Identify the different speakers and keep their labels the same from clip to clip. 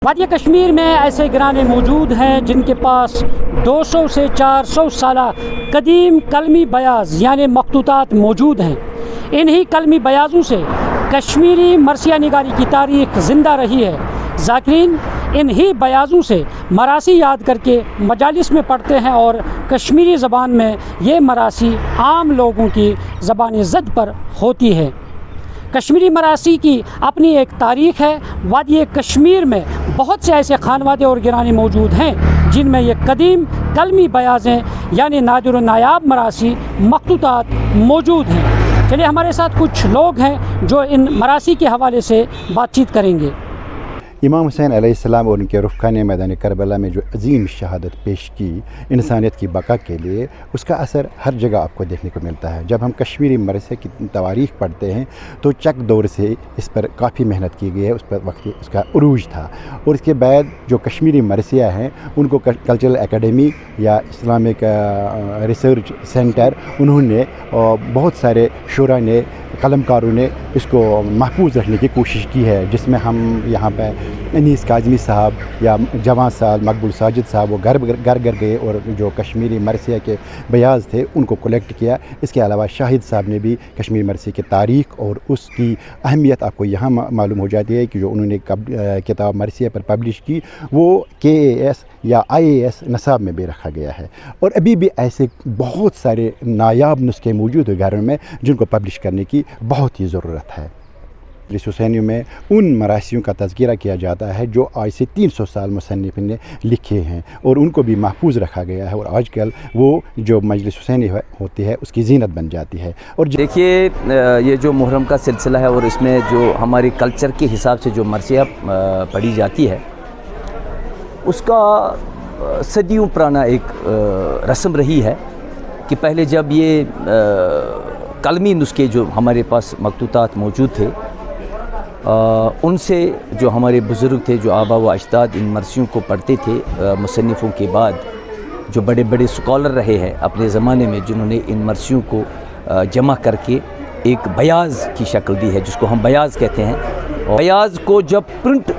Speaker 1: وادی کشمیر میں ایسے گرانے موجود ہیں جن کے پاس 200 سے 400 سالہ قدیم قلمی بیاض یعنی مخطوطات موجود ہیں۔ انہی قلمی بیاضوں سے کشمیری مرثیہ نگاری کی تاریخ زندہ رہی ہے۔ ذاکرین انہی بیاضوں سے مراثی یاد کر کے مجالس میں پڑھتے ہیں اور کشمیری زبان میں یہ مراثی عام لوگوں کی زبان زد پر ہوتی ہے۔ کشمیری مراثی کی اپنی ایک تاریخ ہے۔ وادی کشمیر میں بہت سے ایسے خانوادے اور گرانے موجود ہیں جن میں یہ قدیم قلمی بیاضیں یعنی نادر و نایاب مراثی مخطوطات موجود ہیں۔ چلیے ہمارے ساتھ کچھ لوگ ہیں جو ان مراثی کے حوالے سے بات چیت کریں گے۔
Speaker 2: امام حسین علیہ السلام اور ان کے رفقا نے میدان کربلا میں جو عظیم شہادت پیش کی انسانیت کی بقا کے لیے، اس کا اثر ہر جگہ آپ کو دیکھنے کو ملتا ہے۔ جب ہم کشمیری مرثیہ کی تواریخ پڑھتے ہیں تو چک دور سے اس پر کافی محنت کی گئی ہے، اس پر وقت اس کا عروج تھا، اور اس کے بعد جو کشمیری مرثیہ ہیں ان کو کلچرل اکیڈمی یا اسلامک ریسرچ سینٹر انہوں نے بہت سارے شعراء نے، قلم کاروں نے اس کو محفوظ رکھنے کی کوشش کی ہے، جس میں ہم یہاں پہ انیس کاظمی صاحب یا جوان صاحب مقبول ساجد صاحب وہ گھر گھر گئے اور جو کشمیری مرثیہ کے بیاض تھے ان کو کلیکٹ کیا۔ اس کے علاوہ شاہد صاحب نے بھی کشمیری مرثیہ کی تاریخ اور اس کی اہمیت آپ کو یہاں معلوم ہو جاتی ہے کہ جو انہوں نے کتاب مرثیہ پر پبلش کی وہ KAS یا IAS نصاب میں بھی رکھا گیا ہے، اور ابھی بھی ایسے بہت سارے نایاب نسخے موجود ہیں گھروں میں جن کو پبلش کرنے کی بہت ہی ضرورت ہے۔ مجلس حسینیوں میں ان مراسیوں کا تذکرہ کیا جاتا ہے جو آج سے 300 سال مصنف نے لکھے ہیں، اور ان کو بھی محفوظ رکھا گیا ہے، اور آج کل وہ جو مجلس حسینی ہوتی ہے اس کی زینت بن جاتی ہے۔ اور
Speaker 3: دیکھیے یہ جو محرم کا سلسلہ ہے اور اس میں جو ہماری کلچر کے حساب سے جو مرثیہ پڑھی جاتی ہے اس کا صدیوں پرانا ایک رسم رہی ہے کہ پہلے جب یہ قلمی نسخے جو ہمارے پاس مخطوطات موجود تھے ان سے جو ہمارے بزرگ تھے، جو آبا و اجداد ان مرثیوں کو پڑھتے تھے، مصنفوں کے بعد جو بڑے بڑے سکالر رہے ہیں اپنے زمانے میں جنہوں نے ان مرثیوں کو جمع کر کے ایک بیاض کی شکل دی ہے جس کو ہم بیاض کہتے ہیں۔ بیاض کو جب پرنٹ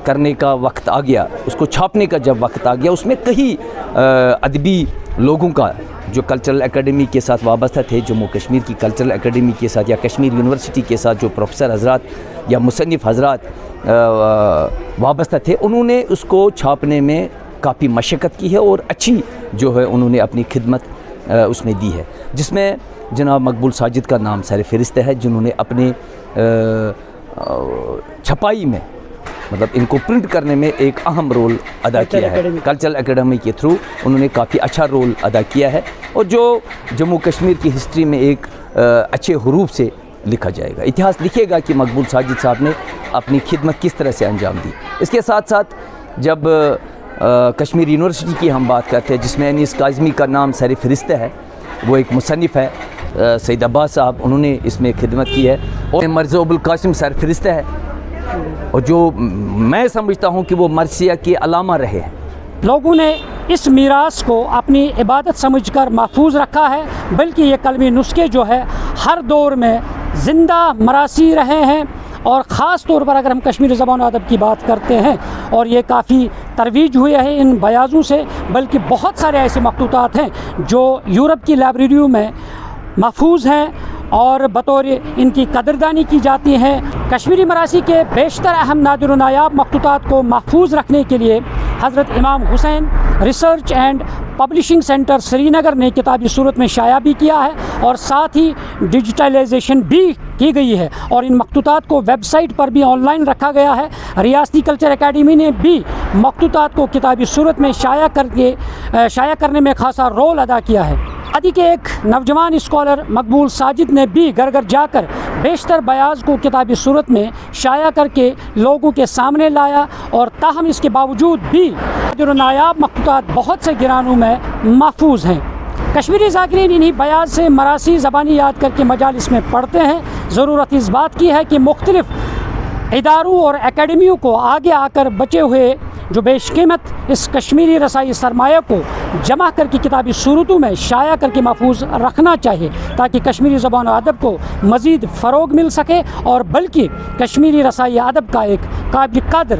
Speaker 3: کرنے کا وقت آ گیا، اس کو چھاپنے کا جب وقت آ گیا، اس میں کئی ادبی لوگوں کا جو کلچرل اکیڈمی کے ساتھ وابستہ تھے، جموں کشمیر کی کلچرل اکیڈمی کے ساتھ یا کشمیر یونیورسٹی کے ساتھ جو پروفیسر حضرات یا مصنف حضرات وابستہ تھے، انہوں نے اس کو چھاپنے میں کافی مشقت کی ہے اور اچھی جو ہے انہوں نے اپنی خدمت اس میں دی ہے، جس میں جناب مقبول ساجد کا نام سر فہرست ہے، جنہوں نے اپنے چھپائی میں مطلب ان کو پرنٹ کرنے میں ایک اہم رول ادا کیا ہے۔ کلچرل اکیڈمی کے تھرو انہوں نے کافی اچھا رول ادا کیا ہے، اور جو جموں کشمیر کی ہسٹری میں ایک اچھے حروف سے لکھا جائے گا، اتہاس لکھے گا کہ مقبول ساجد صاحب نے اپنی خدمت کس طرح سے انجام دی۔ اس کے ساتھ ساتھ جب کشمیر یونیورسٹی کی ہم بات کرتے ہیں جس میں انیس کاظمی کا نام سر فہرست ہے، وہ ایک مصنف ہے سید عباس صاحب، انہوں نے اس میں خدمت کی ہے، اور مرزا ابوالقاسم سر فہرست ہے، اور جو میں سمجھتا ہوں کہ وہ مرثیہ کے علامہ رہے ہیں۔
Speaker 1: لوگوں نے اس میراث کو اپنی عبادت سمجھ کر محفوظ رکھا ہے، بلکہ یہ قلمی نسخے جو ہے ہر دور میں زندہ مراثی رہے ہیں، اور خاص طور پر اگر ہم کشمیری زبان و ادب کی بات کرتے ہیں، اور یہ کافی ترویج ہوئی ہے ان بیاضوں سے، بلکہ بہت سارے ایسے مخطوطات ہیں جو یورپ کی لائبریریوں میں محفوظ ہیں اور بطور ان کی قدردانی کی جاتی ہے۔ کشمیری مراثی کے بیشتر اہم نادر و نایاب مخطوطات کو محفوظ رکھنے کے لیے حضرت امام حسین ریسرچ اینڈ پبلشنگ سینٹر سری نگر نے کتابی صورت میں شائع بھی کیا ہے، اور ساتھ ہی ڈیجیٹائلائزیشن بھی کی گئی ہے، اور ان مخطوطات کو ویب سائٹ پر بھی آن لائن رکھا گیا ہے۔ ریاستی کلچر اکیڈمی نے بھی مخطوطات کو کتابی صورت میں شائع کرنے میں خاصا رول ادا کیا ہے۔ وادی کے ایک نوجوان اسکالر مقبول ساجد نے بھی گھر گھر جا کر بیشتر بیاض کو کتابی صورت میں شائع کر کے لوگوں کے سامنے لایا، اور تاہم اس کے باوجود بھی نادر و نایاب مخطوطات بہت سے گرانوں میں محفوظ ہیں۔ کشمیری ذاکرین انہی بیاض سے مراثی زبانی یاد کر کے مجالس میں پڑھتے ہیں۔ ضرورت اس بات کی ہے کہ مختلف اداروں اور اکیڈمیوں کو آگے آ کر بچے ہوئے جو بیش قیمت اس کشمیری رسائی سرمایہ کو جمع کر کے کتابی صورتوں میں شائع کر کے محفوظ رکھنا چاہیے، تاکہ کشمیری زبان و ادب کو مزید فروغ مل سکے، اور بلکہ کشمیری رسائی ادب کا ایک قابل قدر